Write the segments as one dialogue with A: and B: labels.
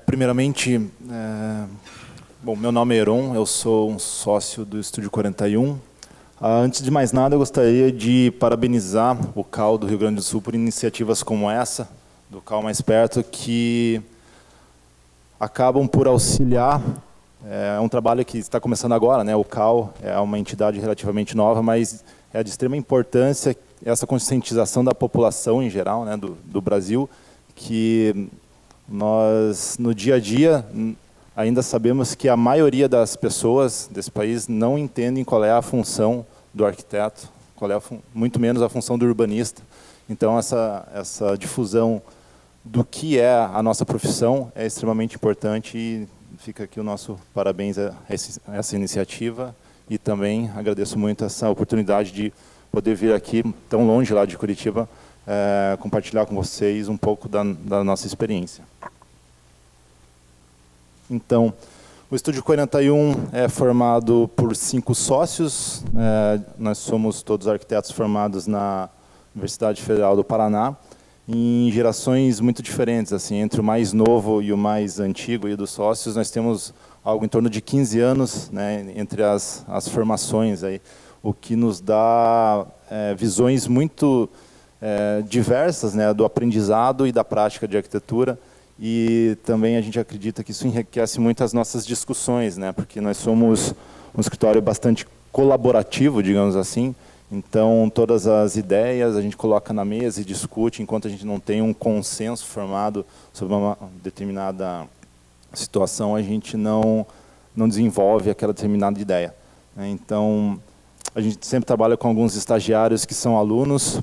A: Primeiramente, bom, meu nome é Heron, eu sou um sócio do Estúdio 41. Antes de mais nada, eu gostaria de parabenizar o CAL do Rio Grande do Sul por iniciativas como essa, do CAL Mais Perto, que acabam por auxiliar. É um trabalho que está começando agora, né? O CAL é uma entidade relativamente nova, mas é de extrema importância essa conscientização da população em geral, né, do Brasil, que nós, no dia a dia, ainda sabemos que a maioria das pessoas desse país não entendem qual é a função do arquiteto, muito menos a função do urbanista. Então, essa difusão do que é a nossa profissão é extremamente importante e fica aqui o nosso parabéns a essa iniciativa e também agradeço muito essa oportunidade de poder vir aqui, tão longe lá de Curitiba, compartilhar com vocês um pouco da nossa experiência. Então, o Estúdio 41 é formado por 5 sócios. Nós somos todos arquitetos formados na Universidade Federal do Paraná, em gerações muito diferentes. Assim, entre o mais novo e o mais antigo e dos sócios, nós temos algo em torno de 15 anos, né, entre as formações, aí, o que nos dá visões muito diversas, né, do aprendizado e da prática de arquitetura. E também a gente acredita que isso enriquece muito as nossas discussões, né, porque nós somos um escritório bastante colaborativo, digamos assim. Então, todas as ideias a gente coloca na mesa e discute, enquanto a gente não tem um consenso formado sobre uma determinada situação, a gente não desenvolve aquela determinada ideia. Então, a gente sempre trabalha com alguns estagiários que são alunos.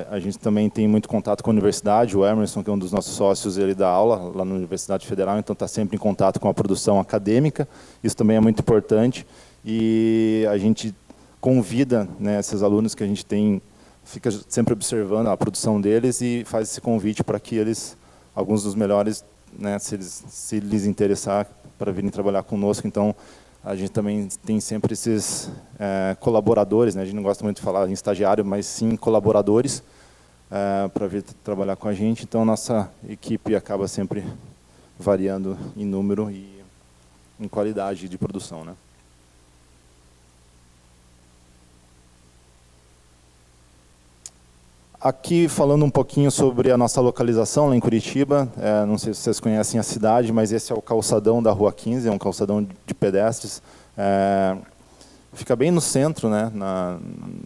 A: A gente também tem muito contato com a universidade. O Emerson, que é um dos nossos sócios, ele dá aula lá na Universidade Federal, então está sempre em contato com a produção acadêmica. Isso também é muito importante. E a gente convida, né, esses alunos que a gente tem, fica sempre observando a produção deles e faz esse convite para que eles, alguns dos melhores, né, se lhes interessar, para virem trabalhar conosco. Então, a gente também tem sempre esses colaboradores, né? A gente não gosta muito de falar em estagiário, mas sim colaboradores para vir trabalhar com a gente. Então, nossa equipe acaba sempre variando em número e em qualidade de produção, né? Aqui, falando um pouquinho sobre a nossa localização lá em Curitiba, não sei se vocês conhecem a cidade, mas esse é o calçadão da Rua 15, é um calçadão de pedestres. Fica bem no centro, né?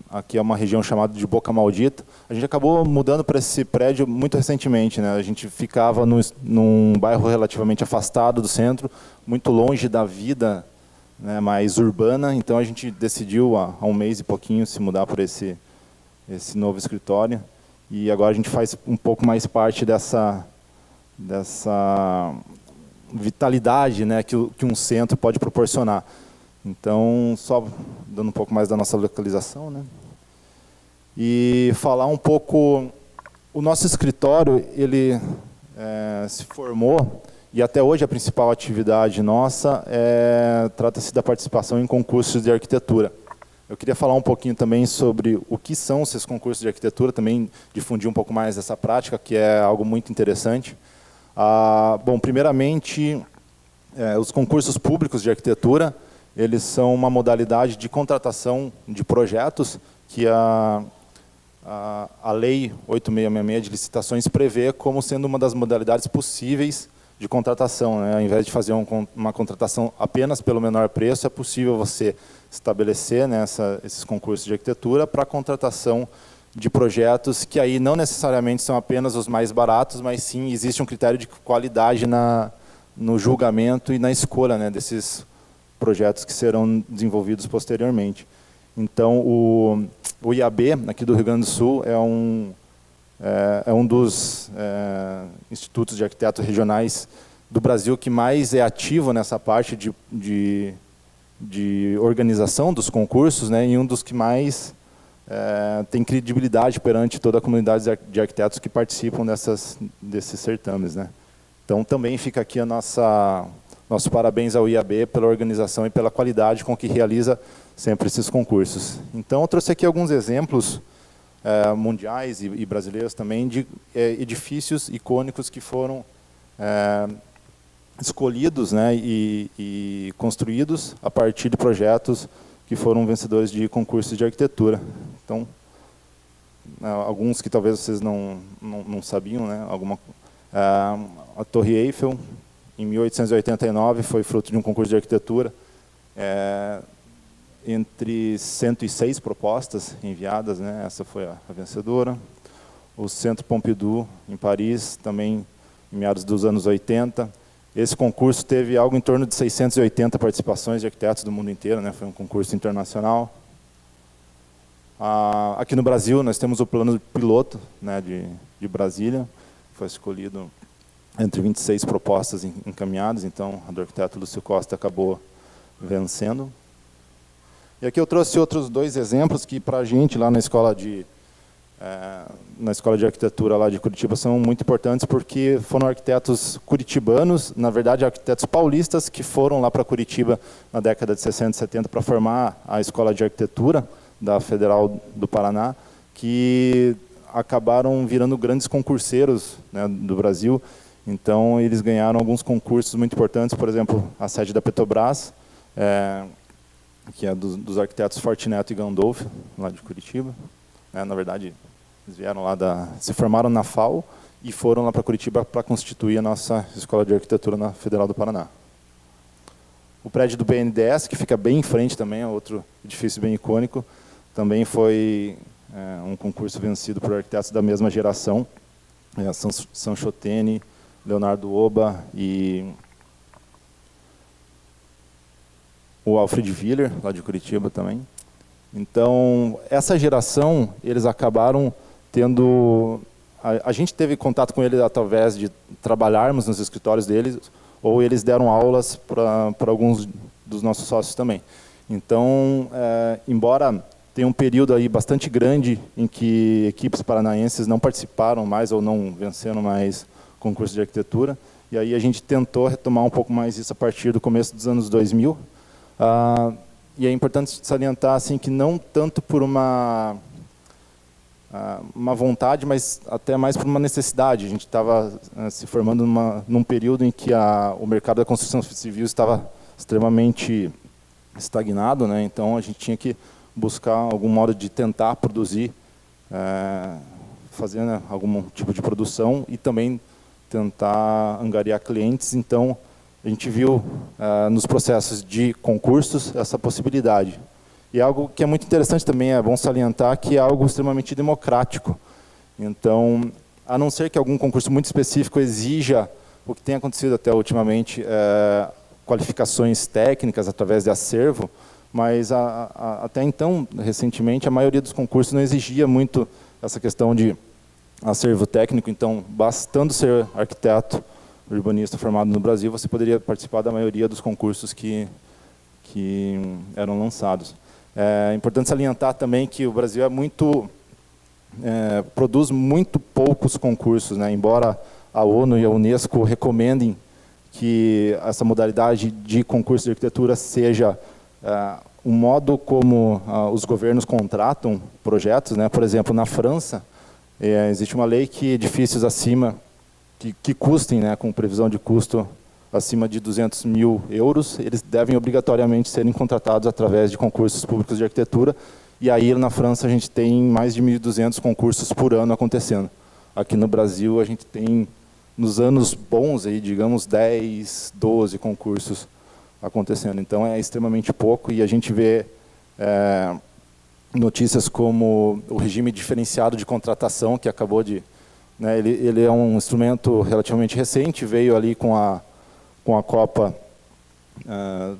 A: Aqui é uma região chamada de Boca Maldita. A gente acabou mudando para esse prédio muito recentemente, né? A gente ficava num bairro relativamente afastado do centro, muito longe da vida, né, mais urbana, então a gente decidiu há um mês e pouquinho se mudar por esse novo escritório, e agora a gente faz um pouco mais parte dessa vitalidade, né, que um centro pode proporcionar. Então, só dando um pouco mais da nossa localização, né, e falar um pouco, o nosso escritório, ele se formou, e até hoje a principal atividade nossa trata-se da participação em concursos de arquitetura. Eu queria falar um pouquinho também sobre o que são esses concursos de arquitetura, também difundir um pouco mais dessa prática, que é algo muito interessante. Bom, primeiramente, os concursos públicos de arquitetura, eles são uma modalidade de contratação de projetos que a Lei 8666 de licitações prevê como sendo uma das modalidades possíveis de contratação, né? Ao invés de fazer uma contratação apenas pelo menor preço, é possível você estabelecer, né, esses concursos de arquitetura para a contratação de projetos que aí não necessariamente são apenas os mais baratos, mas sim existe um critério de qualidade no julgamento e na escolha, né, desses projetos que serão desenvolvidos posteriormente. Então, o IAB, aqui do Rio Grande do Sul, é um dos institutos de arquitetos regionais do Brasil que mais é ativo nessa parte de organização dos concursos, né, e um dos que mais tem credibilidade perante toda a comunidade de arquitetos que participam desses certames, né. Então, também fica aqui nosso parabéns ao IAB pela organização e pela qualidade com que realiza sempre esses concursos. Então, eu trouxe aqui alguns exemplos mundiais e brasileiros também de edifícios icônicos que foram escolhidos, né, e construídos a partir de projetos que foram vencedores de concursos de arquitetura. Então, alguns que talvez vocês não sabiam, né, a Torre Eiffel, em 1889, foi fruto de um concurso de arquitetura, entre 106 propostas enviadas, né, essa foi a vencedora. O Centro Pompidou, em Paris, também em meados dos anos 80. Esse concurso teve algo em torno de 680 participações de arquitetos do mundo inteiro, né? Foi um concurso internacional. Aqui no Brasil, nós temos o plano piloto, né, de Brasília, foi escolhido entre 26 propostas encaminhadas, então a do arquiteto Lúcio Costa acabou vencendo. E aqui eu trouxe outros dois exemplos que, para a gente, lá na escola de arquitetura lá de Curitiba, são muito importantes porque foram arquitetos curitibanos, na verdade arquitetos paulistas, que foram lá para Curitiba na década de 60 e 70 para formar a Escola de Arquitetura da Federal do Paraná, que acabaram virando grandes concurseiros, né, do Brasil. Então eles ganharam alguns concursos muito importantes, por exemplo, a sede da Petrobras, que é dos arquitetos Fortunato e Gandolfo, lá de Curitiba. Na verdade, eles vieram lá se formaram na FAO e foram lá para Curitiba para constituir a nossa Escola de Arquitetura na Federal do Paraná. O prédio do BNDES, que fica bem em frente também, é outro edifício bem icônico, também foi um concurso vencido por arquitetos da mesma geração, Sanchotene, Leonardo Oba e o Alfred Willer, lá de Curitiba também. Então, essa geração, eles acabaram tendo... A gente teve contato com eles através de trabalharmos nos escritórios deles, ou eles deram aulas para alguns dos nossos sócios também. Então, embora tenha um período aí bastante grande em que equipes paranaenses não participaram mais ou não venceram mais concurso de arquitetura, e aí a gente tentou retomar um pouco mais isso a partir do começo dos anos 2000, e é importante salientar assim, que não tanto por uma vontade, mas até mais por uma necessidade. A gente estava se formando num período em que o mercado da construção civil estava extremamente estagnado, né? Então a gente tinha que buscar algum modo de tentar produzir, fazer, né, algum tipo de produção e também tentar angariar clientes. Então a gente viu nos processos de concursos essa possibilidade. E algo que é muito interessante também, é bom salientar, que é algo extremamente democrático. Então, a não ser que algum concurso muito específico exija, o que tem acontecido até ultimamente, qualificações técnicas através de acervo, mas até então, recentemente, a maioria dos concursos não exigia muito essa questão de acervo técnico. Então, bastando ser arquiteto urbanista formado no Brasil, você poderia participar da maioria dos concursos que eram lançados. É importante salientar também que o Brasil produz muito poucos concursos, né? Embora a ONU e a Unesco recomendem que essa modalidade de concurso de arquitetura seja um modo como os governos contratam projetos, né? Por exemplo, na França, existe uma lei que edifícios acima, que custem, né, com previsão de custo acima de 200 mil euros, eles devem obrigatoriamente serem contratados através de concursos públicos de arquitetura. E aí, na França, a gente tem mais de 1.200 concursos por ano acontecendo. Aqui no Brasil, a gente tem, nos anos bons, aí, digamos, 10, 12 concursos acontecendo. Então, é extremamente pouco, e a gente vê notícias como o regime diferenciado de contratação, que acabou de... Né, ele é um instrumento relativamente recente, veio ali com a Copa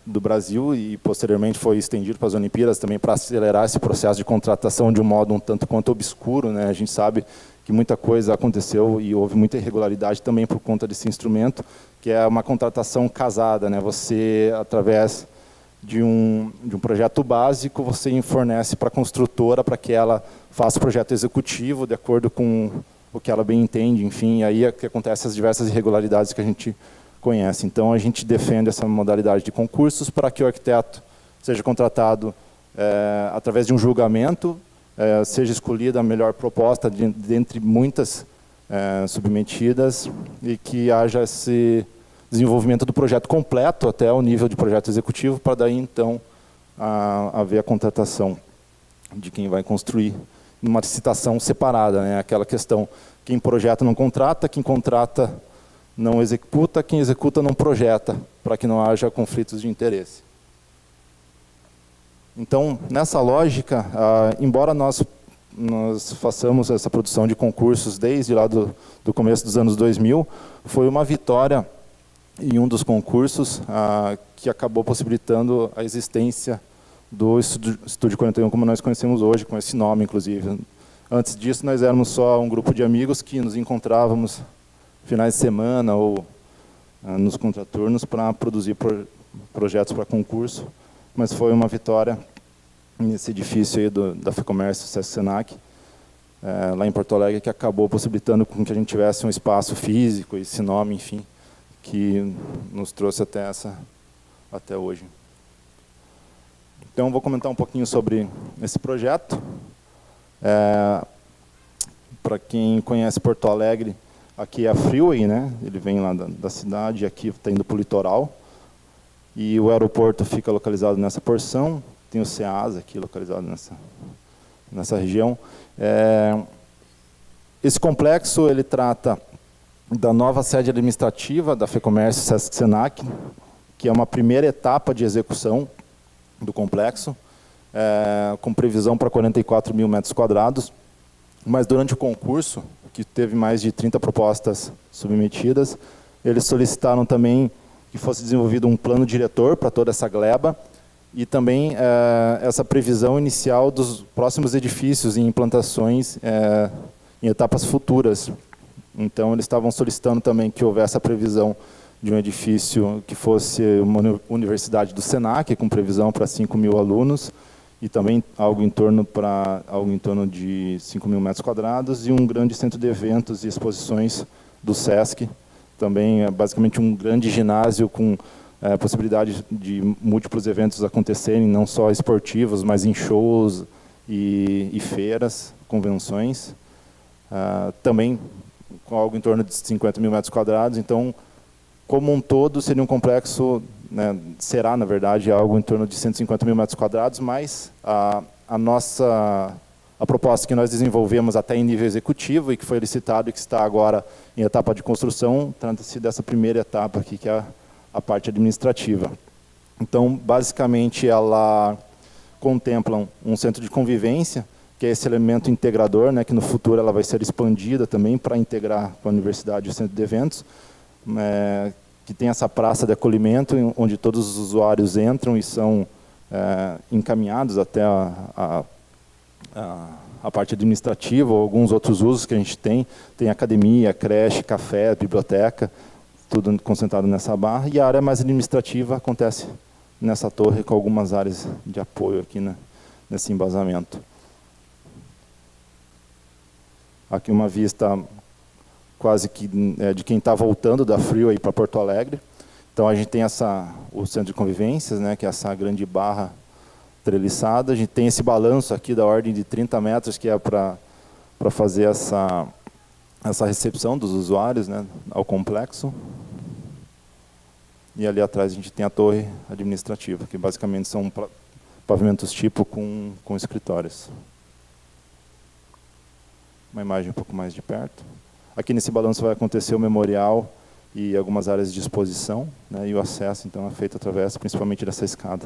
A: do Brasil e posteriormente foi estendido para as Olimpíadas também para acelerar esse processo de contratação de um modo um tanto quanto obscuro, né? A gente sabe que muita coisa aconteceu e houve muita irregularidade também por conta desse instrumento, que é uma contratação casada, né? Você, através de um projeto básico, você fornece para a construtora para que ela faça o projeto executivo de acordo com o que ela bem entende, enfim, aí é que acontecem as diversas irregularidades que a gente conhece. Então, a gente defende essa modalidade de concursos para que o arquiteto seja contratado através de um julgamento, seja escolhida a melhor proposta dentre muitas submetidas e que haja esse desenvolvimento do projeto completo até o nível de projeto executivo, para daí, então, haver a contratação de quem vai construir numa licitação separada, né? Aquela questão, quem projeta não contrata, quem contrata não executa, quem executa não projeta, para que não haja conflitos de interesse. Então, nessa lógica, embora nós façamos essa produção de concursos desde lá do começo dos anos 2000, foi uma vitória em um dos concursos que acabou possibilitando a existência do Estúdio 41 como nós conhecemos hoje, com esse nome, inclusive. Antes disso, nós éramos só um grupo de amigos que nos encontrávamos finais de semana ou nos contraturnos para produzir projetos para concurso, mas foi uma vitória nesse edifício aí da FEComércio, Sesc Senac, lá em Porto Alegre, que acabou possibilitando com que a gente tivesse um espaço físico, esse nome, enfim, que nos trouxe até hoje. Então, vou comentar um pouquinho sobre esse projeto. Para quem conhece Porto Alegre, aqui é a Freeway, né? Ele vem lá da cidade, aqui está indo para o litoral. E o aeroporto fica localizado nessa porção. Tem o CEASA aqui localizado nessa região. Esse complexo ele trata da nova sede administrativa da FEComércio Sesc Senac, que é uma primeira etapa de execução do complexo, com previsão para 44 mil metros quadrados. Mas durante o concurso, que teve mais de 30 propostas submetidas, eles solicitaram também que fosse desenvolvido um plano diretor para toda essa gleba e também essa previsão inicial dos próximos edifícios e implantações em etapas futuras. Então, eles estavam solicitando também que houvesse a previsão de um edifício que fosse uma universidade do Senac, com previsão para 5 mil alunos, e também algo em torno de 5 mil metros quadrados, e um grande centro de eventos e exposições do Sesc, também basicamente um grande ginásio com possibilidade de múltiplos eventos acontecerem, não só esportivos, mas em shows e feiras, convenções. Também com algo em torno de 50 mil metros quadrados. Então, como um todo, seria um complexo, né, será, na verdade, algo em torno de 150 mil metros quadrados, mas a proposta que nós desenvolvemos até em nível executivo e que foi licitado e que está agora em etapa de construção, trata-se dessa primeira etapa aqui, que é a parte administrativa. Então, basicamente, ela contempla um centro de convivência, que é esse elemento integrador, né, que no futuro ela vai ser expandida também para integrar com a universidade o centro de eventos, que tem essa praça de acolhimento, onde todos os usuários entram e são encaminhados até a parte administrativa ou alguns outros usos que a gente tem. Tem academia, creche, café, biblioteca, tudo concentrado nessa barra. E a área mais administrativa acontece nessa torre, com algumas áreas de apoio aqui nesse embasamento. Aqui uma vista quase que de quem está voltando da Freeway para Porto Alegre. Então, a gente tem o centro de convivências, né, que é essa grande barra treliçada. A gente tem esse balanço aqui da ordem de 30 metros, que é para fazer essa recepção dos usuários, né, ao complexo. E ali atrás a gente tem a torre administrativa, que basicamente são pavimentos tipo com escritórios. Uma imagem um pouco mais de perto. Aqui nesse balanço vai acontecer o memorial e algumas áreas de exposição, né, e o acesso, então, é feito através, principalmente, dessa escada.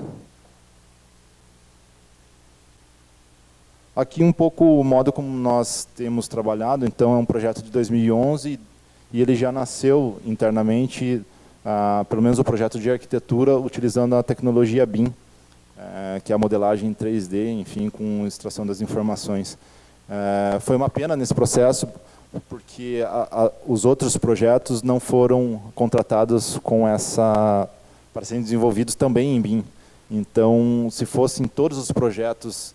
A: Aqui um pouco o modo como nós temos trabalhado. Então, é um projeto de 2011 e ele já nasceu internamente, pelo menos o projeto de arquitetura, utilizando a tecnologia BIM, que é a modelagem em 3D, enfim, com extração das informações. Foi uma pena nesse processo, porque os outros projetos não foram contratados para serem desenvolvidos também em BIM. Então, se fossem todos os projetos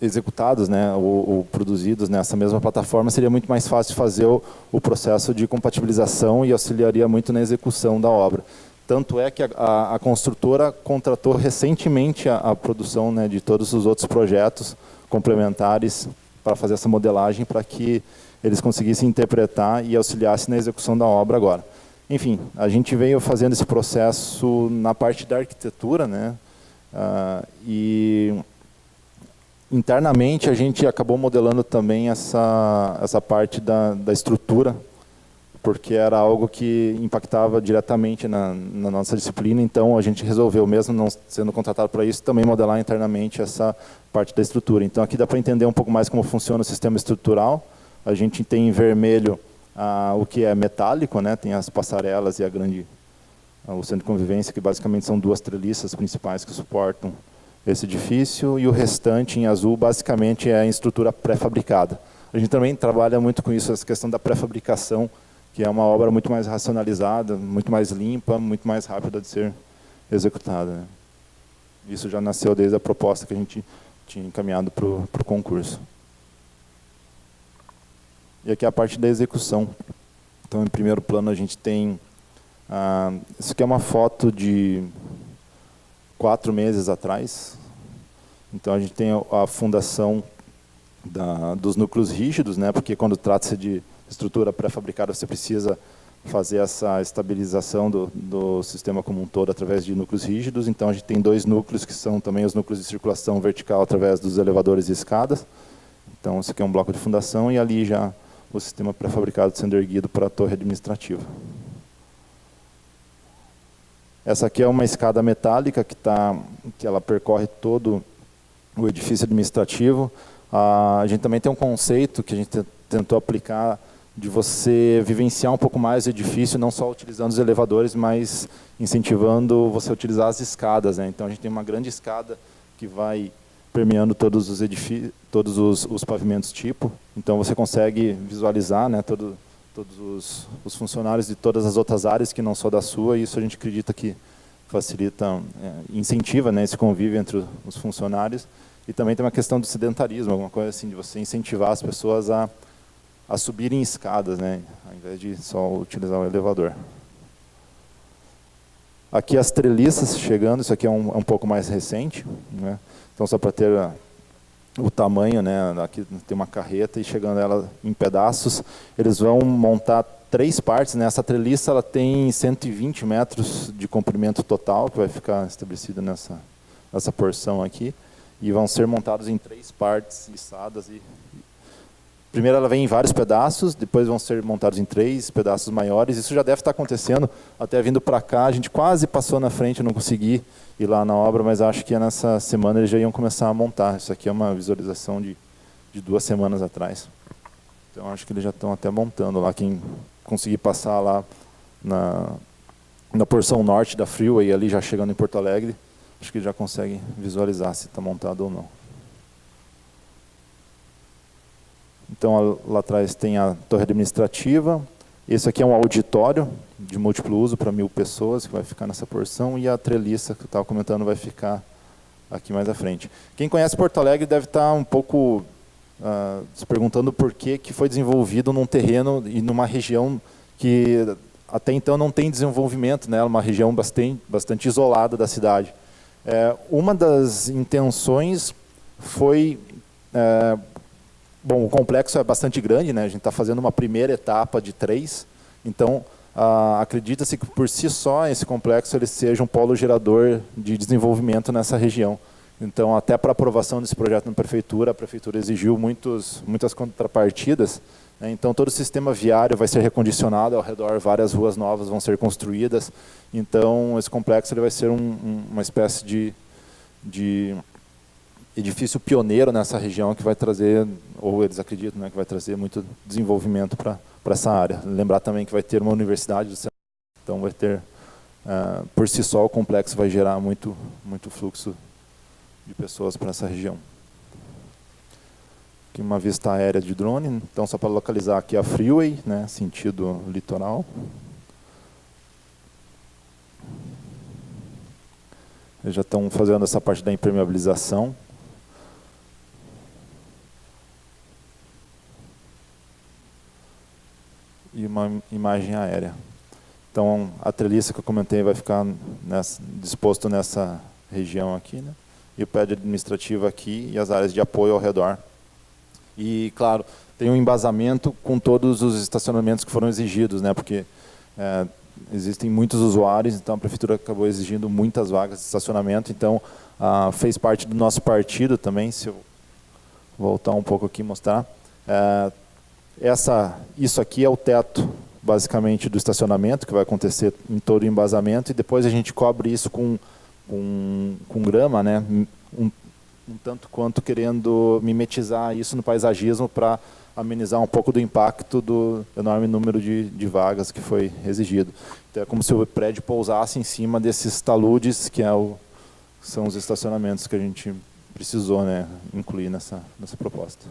A: executados, né, ou produzidos nessa mesma plataforma, seria muito mais fácil fazer o processo de compatibilização e auxiliaria muito na execução da obra. Tanto é que a construtora contratou recentemente a produção, né, de todos os outros projetos complementares para fazer essa modelagem para que eles conseguissem interpretar e auxiliassem na execução da obra agora. Enfim, a gente veio fazendo esse processo na parte da arquitetura, né? E internamente a gente acabou modelando também essa parte da estrutura, porque era algo que impactava diretamente na nossa disciplina, então a gente resolveu, mesmo não sendo contratado para isso, também modelar internamente essa parte da estrutura. Então aqui dá para entender um pouco mais como funciona o sistema estrutural. A gente tem em vermelho o que é metálico, né? Tem as passarelas e o centro de convivência, que basicamente são duas treliças principais que suportam esse edifício, e o restante em azul basicamente é a estrutura pré-fabricada. A gente também trabalha muito com isso, essa questão da pré-fabricação, que é uma obra muito mais racionalizada, muito mais limpa, muito mais rápida de ser executada, né? Isso já nasceu desde a proposta que a gente tinha encaminhado para o concurso. E aqui é a parte da execução. Então, em primeiro plano, a gente tem... isso aqui é uma foto de 4 meses atrás. Então, a gente tem a fundação dos núcleos rígidos, né? Porque quando trata-se de estrutura pré-fabricada, você precisa fazer essa estabilização do sistema como um todo através de núcleos rígidos. Então, a gente tem 2 núcleos que são também os núcleos de circulação vertical através dos elevadores e escadas. Então, esse aqui é um bloco de fundação e ali já o sistema pré-fabricado sendo erguido para a torre administrativa. Essa aqui é uma escada metálica que ela percorre todo o edifício administrativo. A gente também tem um conceito que a gente tentou aplicar de você vivenciar um pouco mais o edifício, não só utilizando os elevadores, mas incentivando você a utilizar as escadas, né? Então a gente tem uma grande escada que vai permeando todos os edifícios, todos os pavimentos tipo. Então você consegue visualizar, né, todos os funcionários de todas as outras áreas que não só da sua, e isso a gente acredita que facilita, incentiva, né, esse convívio entre os funcionários. E também tem uma questão do sedentarismo, alguma coisa assim, de você incentivar as pessoas a subirem escadas, né, ao invés de só utilizar o elevador. Aqui as treliças chegando, isso aqui é um pouco mais recente, né? Então só para ter o tamanho, né? Aqui tem uma carreta e chegando ela em pedaços, eles vão montar 3 partes, né? Essa treliça ela tem 120 metros de comprimento total, que vai ficar estabelecida nessa porção aqui, e vão ser montados em 3 partes içadas. Primeiro ela vem em vários pedaços, depois vão ser montados em 3 pedaços maiores. Isso já deve estar acontecendo, até vindo para cá, a gente quase passou na frente, não consegui ir lá na obra, mas acho que nessa semana eles já iam começar a montar. Isso aqui é uma visualização de 2 semanas atrás. Então acho que eles já estão até montando lá. Quem conseguir passar lá na porção norte da Freeway, ali já chegando em Porto Alegre, acho que já consegue visualizar se está montado ou não. Então, lá atrás tem a torre administrativa. Esse aqui é um auditório de múltiplo uso para 1000 pessoas, que vai ficar nessa porção, e a treliça que eu estava comentando vai ficar aqui mais à frente. Quem conhece Porto Alegre deve estar um pouco se perguntando por que foi desenvolvido num terreno e numa região que até então não tem desenvolvimento, né? Uma região bastante isolada da cidade. Uma das intenções foi... Bom, o complexo é bastante grande, né? A gente está fazendo uma primeira etapa de 3, então acredita-se que por si só esse complexo ele seja um polo gerador de desenvolvimento nessa região. Então, até para aprovação desse projeto na prefeitura, a prefeitura exigiu muitas contrapartidas, né? Então todo o sistema viário vai ser recondicionado ao redor, várias ruas novas vão ser construídas. Então esse complexo ele vai ser uma espécie de edifício pioneiro nessa região que vai trazer, ou eles acreditam, né, que vai trazer muito desenvolvimento para essa área. Lembrar também que vai ter uma universidade do centro, então vai ter, por si só, o complexo vai gerar muito fluxo de pessoas para essa região. Aqui uma vista aérea de drone, então só para localizar aqui a Freeway, né, sentido litoral. Eles já estão fazendo essa parte da impermeabilização. E uma imagem aérea. Então, a treliça que eu comentei vai ficar disposto nessa região aqui, né? E o prédio administrativo aqui e as áreas de apoio ao redor. E, claro, tem um embasamento com todos os estacionamentos que foram exigidos, né? Porque existem muitos usuários, então a prefeitura acabou exigindo muitas vagas de estacionamento, então fez parte do nosso partido também, se eu voltar um pouco aqui e mostrar. Isso aqui é o teto, basicamente, do estacionamento, que vai acontecer em todo o embasamento, e depois a gente cobre isso com grama, né? Um tanto quanto querendo mimetizar isso no paisagismo para amenizar um pouco do impacto do enorme número de vagas que foi exigido. Então, é como se o prédio pousasse em cima desses taludes, que são os estacionamentos que a gente precisou, né, incluir nessa proposta.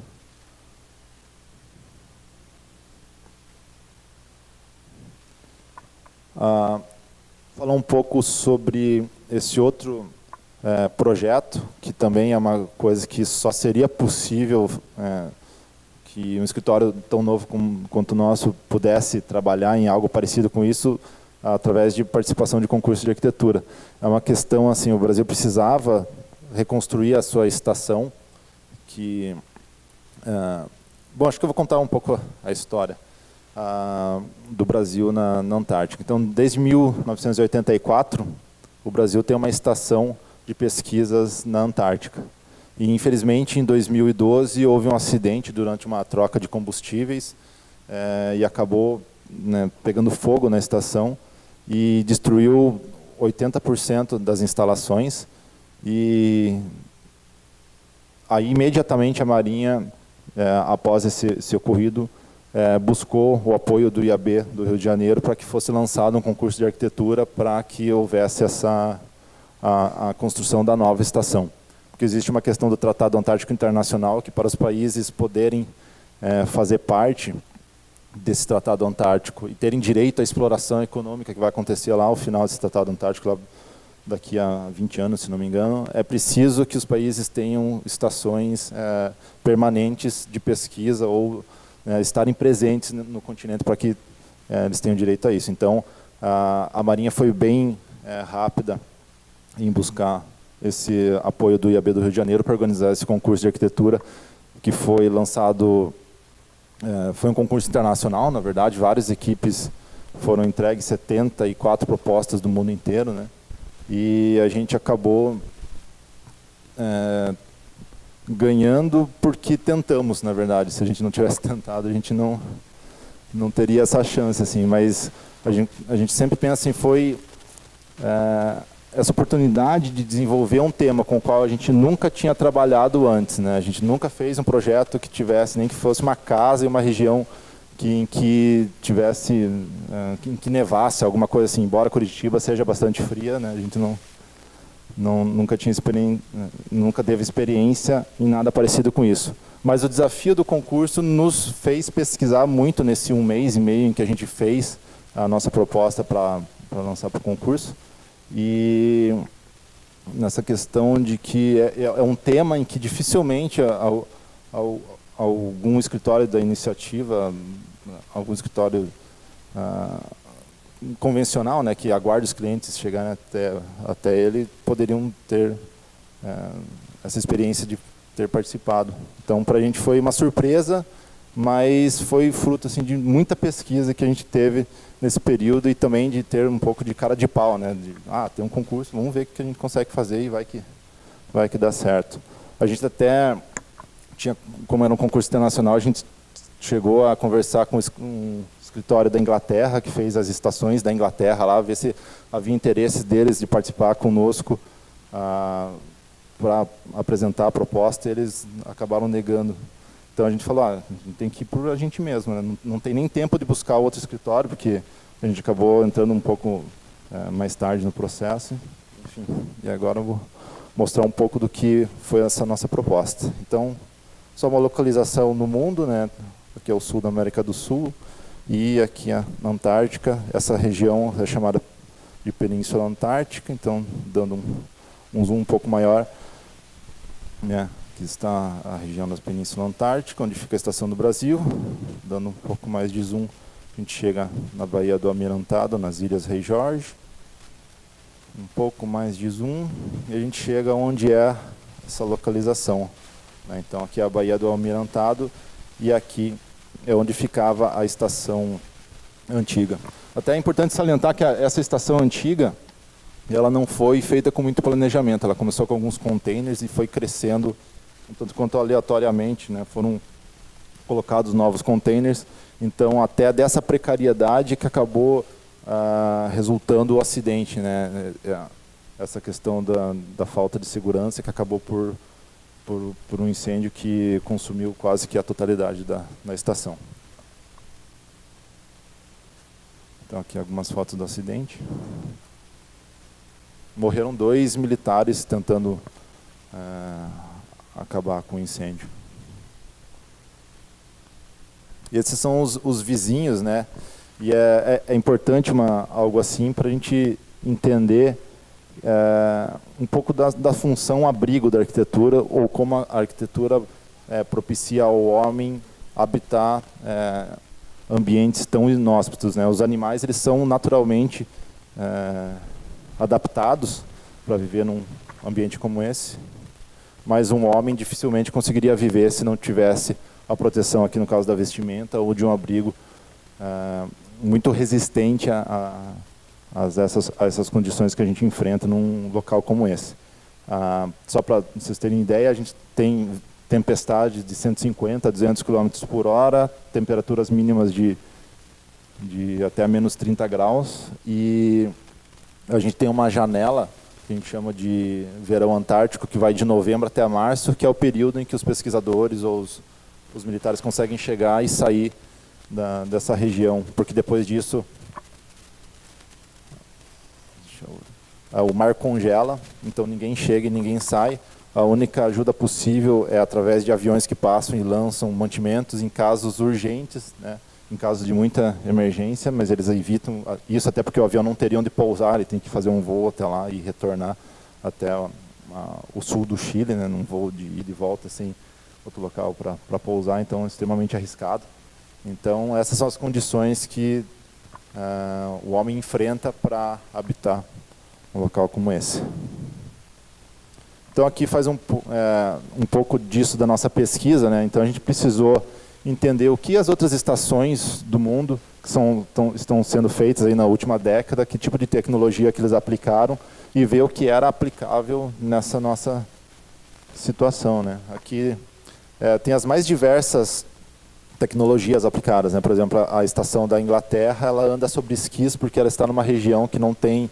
A: Falar um pouco sobre esse outro projeto, que também é uma coisa que só seria possível que um escritório tão novo quanto o nosso pudesse trabalhar em algo parecido com isso através de participação de concurso de arquitetura. É uma questão assim, o Brasil precisava reconstruir a sua estação, bom, acho que eu vou contar um pouco a história do Brasil na Antártica. Então, desde 1984, o Brasil tem uma estação de pesquisas na Antártica. E, infelizmente, em 2012, houve um acidente durante uma troca de combustíveis e acabou, né, pegando fogo na estação e destruiu 80% das instalações. E aí, imediatamente, a Marinha, após esse ocorrido, buscou o apoio do IAB do Rio de Janeiro para que fosse lançado um concurso de arquitetura para que houvesse a construção da nova estação. Porque existe uma questão do Tratado Antártico Internacional que, para os países poderem fazer parte desse Tratado Antártico e terem direito à exploração econômica que vai acontecer lá ao final desse Tratado Antártico, lá daqui a 20 anos, se não me engano, é preciso que os países tenham estações permanentes de pesquisa ou estarem presentes no continente para que eles tenham direito a isso. Então, a Marinha foi bem rápida em buscar esse apoio do IAB do Rio de Janeiro para organizar esse concurso de arquitetura, que foi lançado, foi um concurso internacional, na verdade, várias equipes foram entregues, 74 propostas do mundo inteiro, né? E a gente acabou ganhando porque tentamos, na verdade. Se a gente não tivesse tentado, a gente não teria essa chance, assim. Mas a gente sempre pensa assim, foi essa oportunidade de desenvolver um tema com o qual a gente nunca tinha trabalhado antes, né? A gente nunca fez um projeto que tivesse, nem que fosse uma casa e uma região em que tivesse, em que nevasse, alguma coisa assim. Embora Curitiba seja bastante fria, né? A gente nunca teve experiência em nada parecido com isso. Mas o desafio do concurso nos fez pesquisar muito nesse 1 mês e meio em que a gente fez a nossa proposta para lançar para o concurso. E nessa questão de que é um tema em que dificilmente algum escritório da iniciativa, algum escritório convencional, né, que aguarda os clientes chegarem até ele, poderiam ter essa experiência de ter participado. Então, para a gente foi uma surpresa, mas foi fruto assim, de muita pesquisa que a gente teve nesse período e também de ter um pouco de cara de pau, né? Tem um concurso, vamos ver o que a gente consegue fazer e vai que dá certo. A gente até tinha, como era um concurso internacional, a gente chegou a conversar com um escritório da Inglaterra, que fez as estações da Inglaterra lá, ver se havia interesse deles de participar conosco para apresentar a proposta, e eles acabaram negando. Então a gente falou, a gente tem que ir por a gente mesmo, né? Não tem nem tempo de buscar outro escritório, porque a gente acabou entrando um pouco mais tarde no processo. Enfim, e agora eu vou mostrar um pouco do que foi essa nossa proposta. Então, só uma localização no mundo, né? Aqui é o sul da América do Sul, e aqui na Antártica, essa região é chamada de Península Antártica, então, dando um zoom um pouco maior, né? Aqui está a região da Península Antártica, onde fica a estação do Brasil. Dando um pouco mais de zoom, a gente chega na Baía do Almirantado, nas Ilhas Rei Jorge. Um pouco mais de zoom, e a gente chega onde é essa localização. né? Então aqui é a Baía do Almirantado e aqui é onde ficava a estação antiga. Até é importante salientar que essa estação antiga, ela não foi feita com muito planejamento, ela começou com alguns containers e foi crescendo, tanto quanto aleatoriamente, né? Foram colocados novos containers, então até dessa precariedade que acabou resultando o acidente, né? Essa questão da falta de segurança que acabou por um incêndio que consumiu quase que a totalidade da estação. Então aqui algumas fotos do acidente. Morreram 2 militares tentando acabar com o incêndio. E esses são os vizinhos, né? E é importante algo assim para a gente entender um pouco da função abrigo da arquitetura, ou como a arquitetura propicia ao homem habitar ambientes tão inóspitos, né? Os animais, eles são naturalmente adaptados para viver num ambiente como esse, mas um homem dificilmente conseguiria viver se não tivesse a proteção, aqui no caso da vestimenta, ou de um abrigo muito resistente a essas condições que a gente enfrenta num local como esse. Só para vocês terem ideia, a gente tem tempestades de 150 a 200 km por hora, temperaturas mínimas de até menos 30 graus, e a gente tem uma janela que a gente chama de verão antártico, que vai de novembro até março, que é o período em que os pesquisadores ou os militares conseguem chegar e sair dessa região, porque depois disso o mar congela, então ninguém chega e ninguém sai. A única ajuda possível é através de aviões que passam e lançam mantimentos em casos urgentes, né, em casos de muita emergência, mas eles evitam isso até porque o avião não teria onde pousar, ele tem que fazer um voo até lá e retornar até o sul do Chile, né, num voo de ida e volta sem outro local para pousar, então é extremamente arriscado. Então essas são as condições que o homem enfrenta para habitar um local como esse. Então aqui faz um pouco disso da nossa pesquisa, né? Então a gente precisou entender o que as outras estações do mundo que estão sendo feitas aí na última década, que tipo de tecnologia que eles aplicaram, e ver o que era aplicável nessa nossa situação, né? Aqui tem as mais diversas tecnologias aplicadas, né? Por exemplo, a estação da Inglaterra, ela anda sobre esquis porque ela está numa região que não tem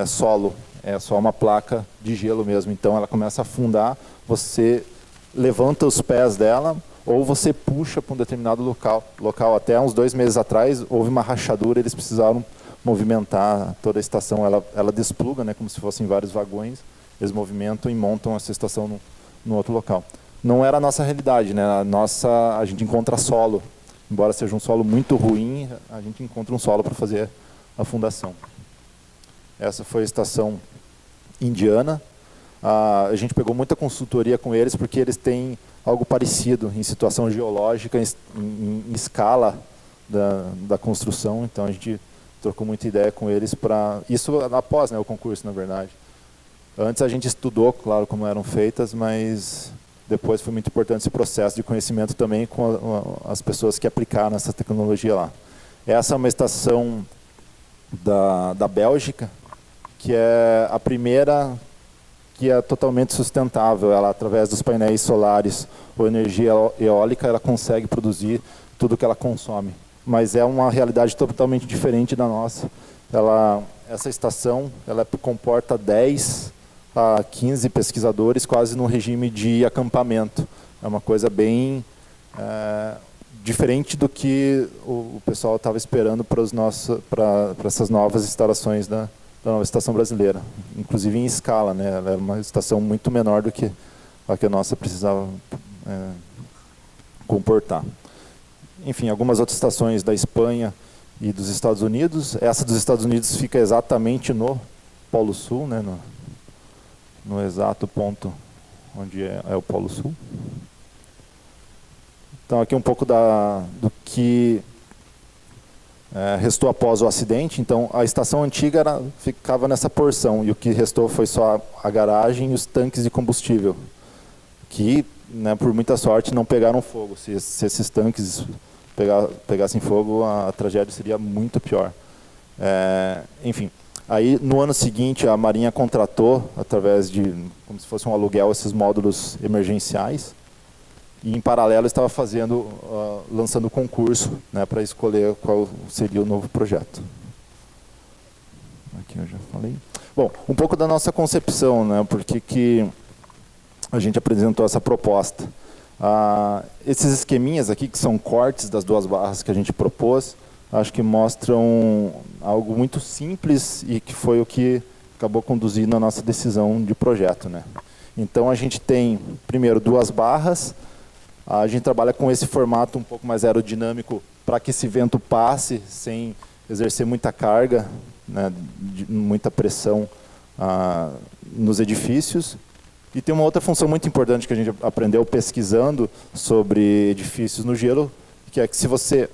A: solo, é só uma placa de gelo mesmo, então ela começa a afundar, você levanta os pés dela ou você puxa para um determinado local. Até uns 2 meses atrás houve uma rachadura, eles precisaram movimentar toda a estação, ela despluga, né, como se fossem vários vagões, eles movimentam e montam essa estação no outro local. Não era a nossa realidade, né? A gente encontra solo, embora seja um solo muito ruim, a gente encontra um solo para fazer a fundação. Essa foi a estação indiana. A gente pegou muita consultoria com eles porque eles têm algo parecido em situação geológica, em escala da construção. Então a gente trocou muita ideia com eles para isso após, né, o concurso, na verdade. Antes a gente estudou, claro, como eram feitas, mas depois foi muito importante esse processo de conhecimento também com as pessoas que aplicaram essa tecnologia lá. Essa é uma estação da Bélgica, que é a primeira que é totalmente sustentável. Ela, através dos painéis solares ou energia eólica, ela consegue produzir tudo que ela consome. Mas é uma realidade totalmente diferente da nossa. Essa estação ela comporta 10 a 15 pesquisadores, quase no regime de acampamento. É uma coisa bem diferente do que o pessoal estava esperando para essas novas instalações da nova estação brasileira, inclusive em escala, né? Ela era uma estação muito menor do que a que a nossa precisava comportar. Enfim, algumas outras estações da Espanha e dos Estados Unidos. Essa dos Estados Unidos fica exatamente no Polo Sul, né? No exato ponto onde é o Polo Sul. Então aqui um pouco do que restou após o acidente. Então a estação antiga ficava nessa porção e o que restou foi só a garagem e os tanques de combustível, que né, por muita sorte, não pegaram fogo. Se esses tanques pegassem fogo, a tragédia seria muito pior. Enfim, aí no ano seguinte a Marinha contratou, através de, como se fosse um aluguel, esses módulos emergenciais, e em paralelo estava lançando o concurso, né, para escolher qual seria o novo projeto. Aqui eu já falei. Bom, um pouco da nossa concepção, né, porque que a gente apresentou essa proposta. Esses esqueminhas aqui, que são cortes das 2 barras que a gente propôs, acho que mostram algo muito simples e que foi o que acabou conduzindo a nossa decisão de projeto, né? Então a gente tem, primeiro, 2 barras, a gente trabalha com esse formato um pouco mais aerodinâmico para que esse vento passe sem exercer muita carga, né, muita pressão nos edifícios. E tem uma outra função muito importante que a gente aprendeu pesquisando sobre edifícios no gelo, que é que se você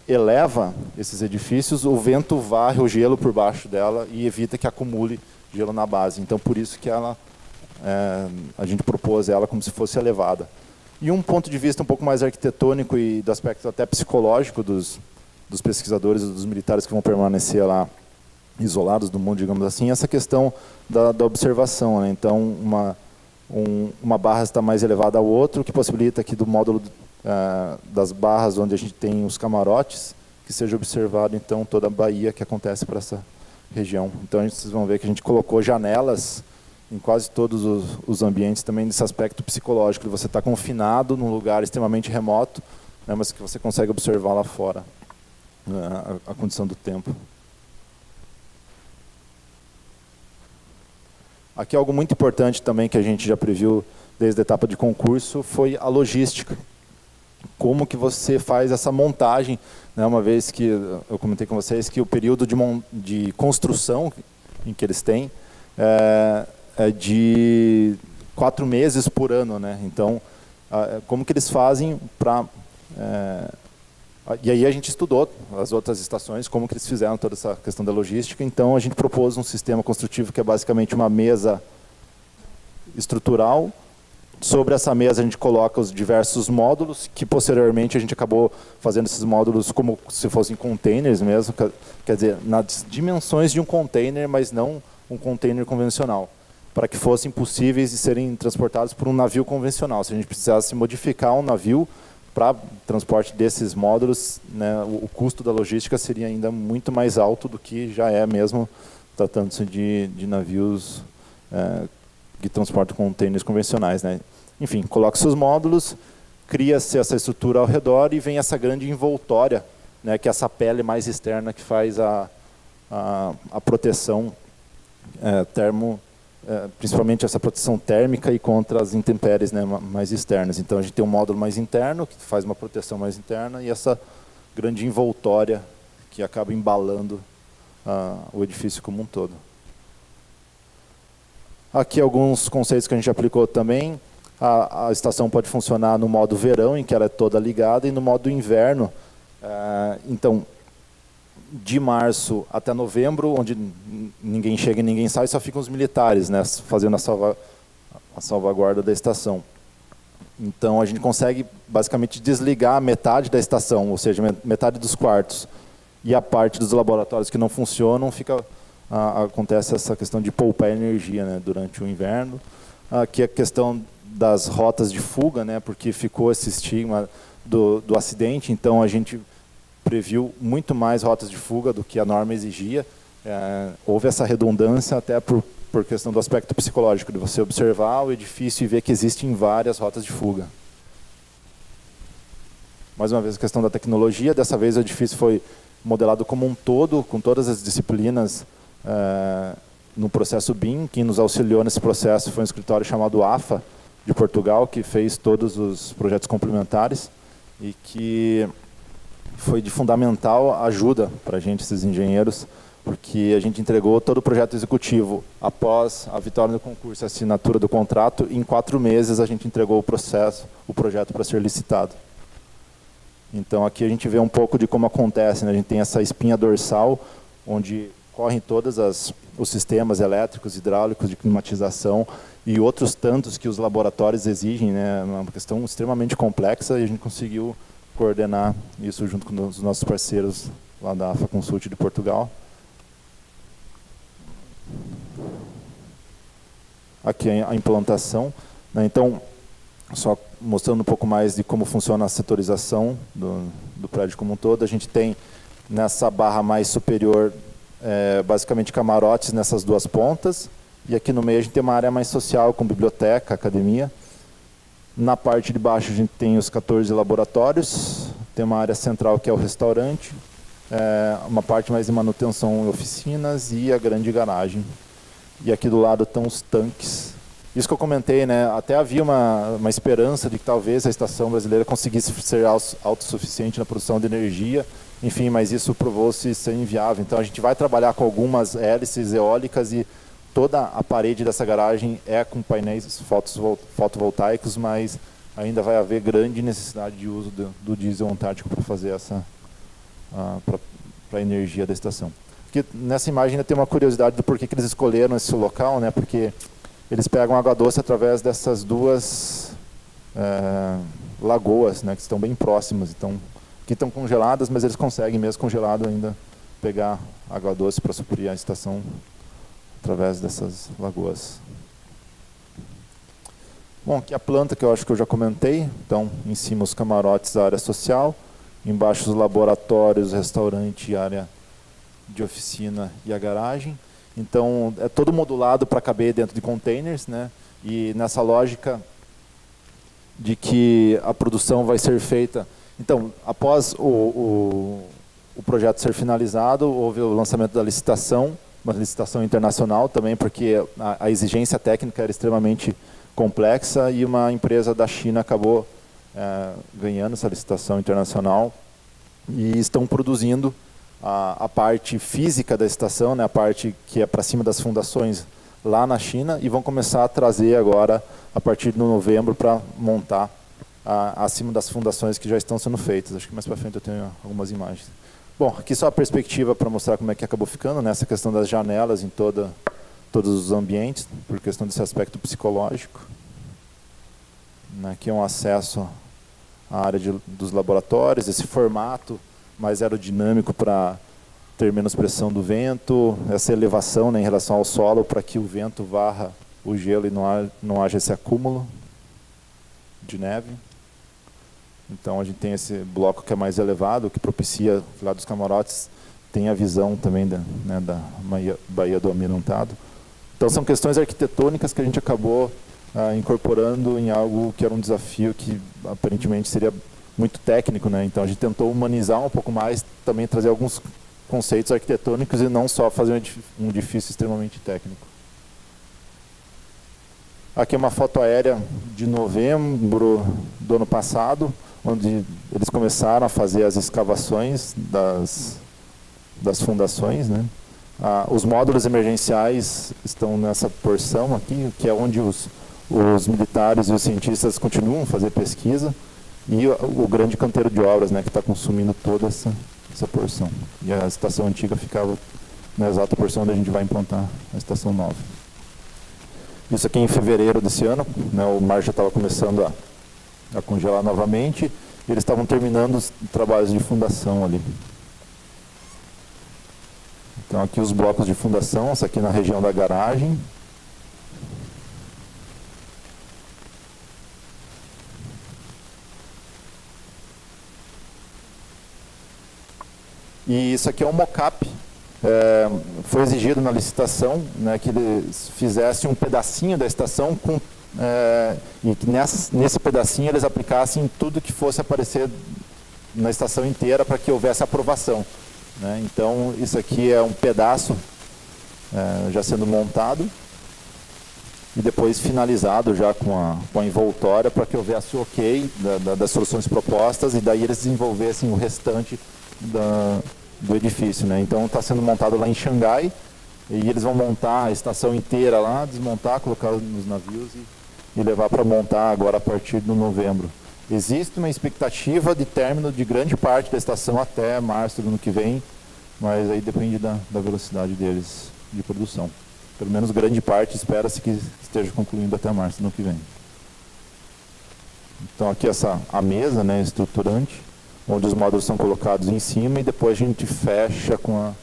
A: eleva esses edifícios, o vento varre o gelo por baixo dela e evita que acumule gelo na base. Então, por isso que a gente propôs ela como se fosse elevada. E um ponto de vista um pouco mais arquitetônico e do aspecto até psicológico dos pesquisadores e dos militares que vão permanecer lá isolados do mundo, digamos assim, essa questão da observação, né? Então, uma barra está mais elevada ao outro, que possibilita aqui do módulo das barras, onde a gente tem os camarotes, que seja observado, então, toda a Bahia que acontece para essa região. Então, vocês vão ver que a gente colocou janelas em quase todos os ambientes, também nesse aspecto psicológico, de você estar confinado num lugar extremamente remoto, né, mas que você consegue observar lá fora a condição do tempo. Aqui algo muito importante também que a gente já previu desde a etapa de concurso foi a logística. Como que você faz essa montagem, né, uma vez que eu comentei com vocês que o período de construção em que eles têm é de 4 meses por ano, né? Então, como que eles fazem para... E aí a gente estudou as outras estações, como que eles fizeram toda essa questão da logística. Então a gente propôs um sistema construtivo que é basicamente uma mesa estrutural. Sobre essa mesa a gente coloca os diversos módulos, que posteriormente a gente acabou fazendo esses módulos como se fossem containers mesmo, quer dizer, nas dimensões de um container, mas não um container convencional, para que fossem possíveis de serem transportados por um navio convencional. Se a gente precisasse modificar um navio para transporte desses módulos, né, o custo da logística seria ainda muito mais alto do que já é mesmo, tratando-se de navios que transportam containers convencionais, né? Enfim, coloca seus módulos, cria-se essa estrutura ao redor e vem essa grande envoltória, né, que é essa pele mais externa que faz a proteção principalmente essa proteção térmica e contra as intempéries, né, mais externas. Então a gente tem um módulo mais interno, que faz uma proteção mais interna, e essa grande envoltória que acaba embalando o edifício como um todo. Aqui alguns conceitos que a gente aplicou também. A estação pode funcionar no modo verão, em que ela é toda ligada, e no modo inverno. Então, de março até novembro, onde ninguém chega e ninguém sai, só ficam os militares, né, fazendo a salvaguarda da estação. Então, a gente consegue basicamente desligar metade da estação, ou seja, metade dos quartos, e a parte dos laboratórios que não funcionam, acontece essa questão de poupar energia, né, durante o inverno. Aqui a questão das rotas de fuga, né, porque ficou esse estigma do acidente, então a gente previu muito mais rotas de fuga do que a norma exigia. Houve essa redundância até por questão do aspecto psicológico, de você observar o edifício e ver que existem várias rotas de fuga. Mais uma vez a questão da tecnologia, dessa vez o edifício foi modelado como um todo, com todas as disciplinas no processo BIM. Quem nos auxiliou nesse processo foi um escritório chamado AFA, de Portugal, que fez todos os projetos complementares e que foi de fundamental ajuda para a gente, esses engenheiros, porque a gente entregou todo o projeto executivo após a vitória do concurso, a assinatura do contrato, e em 4 meses a gente entregou o projeto para ser licitado. Então aqui a gente vê um pouco de como acontece, né? A gente tem essa espinha dorsal, onde percorrem todos os sistemas elétricos, hidráulicos, de climatização e outros tantos que os laboratórios exigem, né? É uma questão extremamente complexa e a gente conseguiu coordenar isso junto com os nossos parceiros lá da Afaconsult de Portugal. Aqui a implantação, né? Então, só mostrando um pouco mais de como funciona a setorização do prédio como um todo, a gente tem nessa barra mais superior, basicamente camarotes nessas duas pontas, e aqui no meio a gente tem uma área mais social, com biblioteca, academia. Na parte de baixo a gente tem os 14 laboratórios, tem uma área central que é o restaurante, uma parte mais de manutenção e oficinas e a grande garagem. E aqui do lado estão os tanques. Isso que eu comentei, né? Até havia uma esperança de que talvez a estação brasileira conseguisse ser autossuficiente na produção de energia, enfim, mas isso provou-se ser inviável. Então a gente vai trabalhar com algumas hélices eólicas e toda a parede dessa garagem é com painéis fotovoltaicos, mas ainda vai haver grande necessidade de uso do diesel antártico para fazer para a energia da estação. Porque nessa imagem ainda tem uma curiosidade do porquê que eles escolheram esse local, né? Porque eles pegam água doce através dessas duas lagoas, né? Que estão bem próximas. Então, aqui estão congeladas, mas eles conseguem, mesmo congelado, ainda pegar água doce para suprir a estação através dessas lagoas. Bom, aqui a planta que eu acho que eu já comentei. Então, em cima os camarotes, a área social. Embaixo os laboratórios, restaurante, área de oficina e a garagem. Então, é todo modulado para caber dentro de containers, né? E nessa lógica de que a produção vai ser feita... Então, após o projeto ser finalizado, houve o lançamento da licitação, uma licitação internacional também, porque a exigência técnica era extremamente complexa e uma empresa da China acabou ganhando essa licitação internacional e estão produzindo a parte física da estação, né, a parte que é para cima das fundações lá na China, e vão começar a trazer agora, a partir de novembro, para montar acima das fundações que já estão sendo feitas. Acho que mais para frente eu tenho algumas imagens. Bom, aqui só a perspectiva para mostrar como é que acabou ficando, né, essa questão das janelas em todos os ambientes, por questão desse aspecto psicológico. Aqui é um acesso à área dos laboratórios, esse formato mais aerodinâmico para ter menos pressão do vento, essa elevação, né, em relação ao solo para que o vento varra o gelo e não haja esse acúmulo de neve. Então a gente tem esse bloco que é mais elevado, que propicia, lá dos camarotes, tem a visão também da Baía do Almirantado. Então são questões arquitetônicas que a gente acabou incorporando em algo que era um desafio que aparentemente seria muito técnico, né? Então a gente tentou humanizar um pouco mais, também trazer alguns conceitos arquitetônicos e não só fazer um edifício extremamente técnico. Aqui é uma foto aérea de novembro do ano passado, onde eles começaram a fazer as escavações das fundações, né? Os módulos emergenciais estão nessa porção aqui, que é onde os militares e os cientistas continuam a fazer pesquisa, e o grande canteiro de obras, né, que está consumindo toda essa porção. E a estação antiga ficava na exata porção onde a gente vai implantar a estação nova. Isso aqui em fevereiro desse ano, né, o mar já estava começando a congelar novamente, e eles estavam terminando os trabalhos de fundação ali. Então aqui os blocos de fundação, isso aqui na região da garagem. E isso aqui é um mock-up. Foi exigido na licitação, né, que eles fizessem um pedacinho da estação e que nesse pedacinho eles aplicassem tudo que fosse aparecer na estação inteira para que houvesse aprovação, né? Então isso aqui é um pedaço já sendo montado e depois finalizado já com a envoltória para que houvesse o ok das soluções propostas, e daí eles desenvolvessem o restante do edifício, né? Então está sendo montado lá em Xangai, e eles vão montar a estação inteira lá, desmontar, colocar nos navios e levar para montar agora a partir de novembro. Existe uma expectativa de término de grande parte da estação até março do ano que vem, mas aí depende da velocidade deles de produção. Pelo menos grande parte espera-se que esteja concluindo até março do ano que vem. Então aqui a mesa, né, estruturante, onde os módulos são colocados em cima e depois a gente fecha com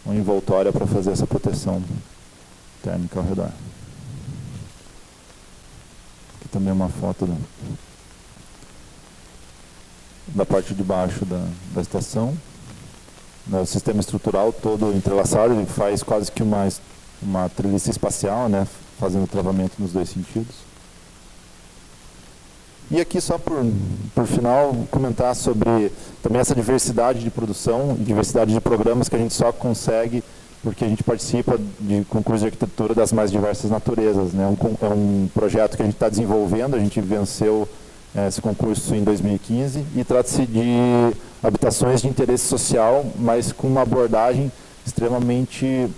A: uma envoltória para fazer essa proteção térmica ao redor. Aqui também é uma foto da parte de baixo da estação. O sistema estrutural todo entrelaçado, ele faz quase que uma treliça espacial, né, fazendo travamento nos dois sentidos. E aqui só por final comentar sobre também essa diversidade de produção e diversidade de programas que a gente só consegue porque a gente participa de concursos de arquitetura das mais diversas naturezas, né? É um projeto que a gente está desenvolvendo, a gente venceu esse concurso em 2015 e trata-se de habitações de interesse social, mas com uma abordagem extremamente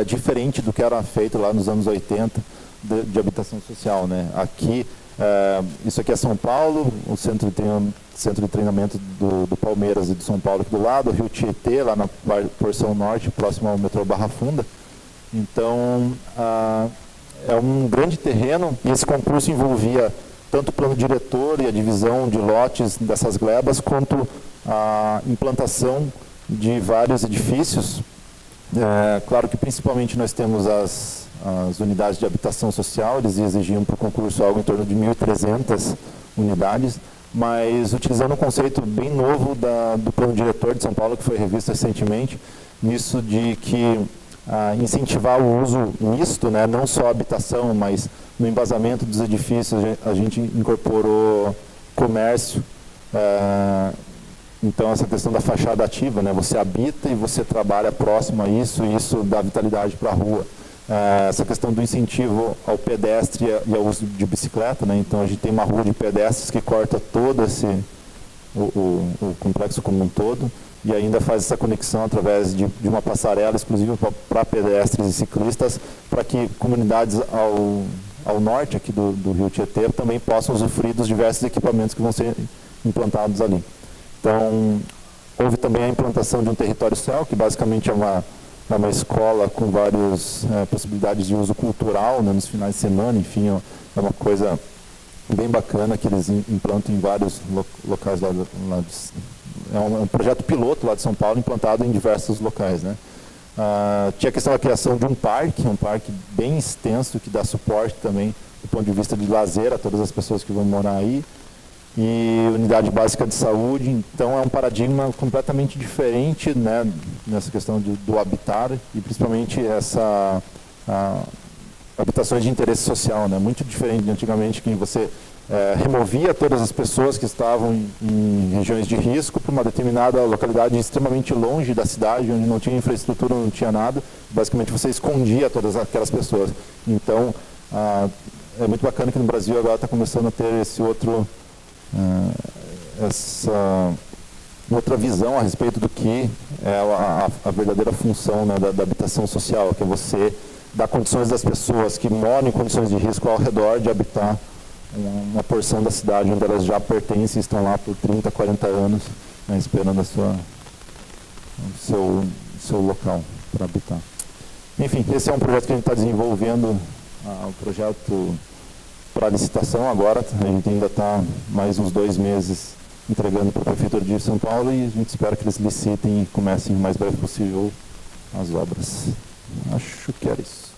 A: diferente do que era feito lá nos anos 80 de habitação social, né? Aqui, isso aqui é São Paulo, o centro de treinamento do Palmeiras e do São Paulo aqui do lado, o Rio Tietê, lá na porção norte, próximo ao metrô Barra Funda. Então, é um grande terreno e esse concurso envolvia tanto o plano diretor e a divisão de lotes dessas glebas, quanto a implantação de vários edifícios. Claro que principalmente nós temos as unidades de habitação social, eles exigiam para o concurso algo em torno de 1.300 unidades, mas utilizando um conceito bem novo do plano diretor de São Paulo, que foi revisto recentemente, nisso de que incentivar o uso misto, né, não só a habitação, mas no embasamento dos edifícios a gente incorporou comércio. Então essa questão da fachada ativa, né, você habita e você trabalha próximo a isso, e isso dá vitalidade para a rua. Essa questão do incentivo ao pedestre e ao uso de bicicleta, né? Então a gente tem uma rua de pedestres que corta todo o complexo como um todo e ainda faz essa conexão através de uma passarela exclusiva para pedestres e ciclistas, para que comunidades ao norte aqui do Rio Tietê também possam usufruir dos diversos equipamentos que vão ser implantados ali. Então houve também a implantação de um território social, que basicamente é uma escola com várias possibilidades de uso cultural, né, nos finais de semana, enfim, é uma coisa bem bacana que eles implantam em vários locais lá é um projeto piloto lá de São Paulo, implantado em diversos locais, né. Tinha a questão da criação de um parque bem extenso, que dá suporte também do ponto de vista de lazer a todas as pessoas que vão morar aí, e unidade básica de saúde. Então é um paradigma completamente diferente, né, nessa questão do habitar, e principalmente habitações de interesse social, né, muito diferente de antigamente, que você removia todas as pessoas que estavam em regiões de risco para uma determinada localidade extremamente longe da cidade, onde não tinha infraestrutura, não tinha nada, basicamente você escondia todas aquelas pessoas. Então é muito bacana que no Brasil agora está começando a ter essa outra visão a respeito do que é a verdadeira função, né, da habitação social, que é você dar condições das pessoas que moram em condições de risco ao redor de habitar uma porção da cidade onde elas já pertencem e estão lá por 30, 40 anos, né, esperando o seu local para habitar. Enfim, esse é um projeto que a gente está desenvolvendo, o projeto para licitação agora. A gente ainda está mais uns 2 meses entregando para a Prefeitura de São Paulo, e a gente espera que eles licitem e comecem o mais breve possível as obras. Acho que era isso.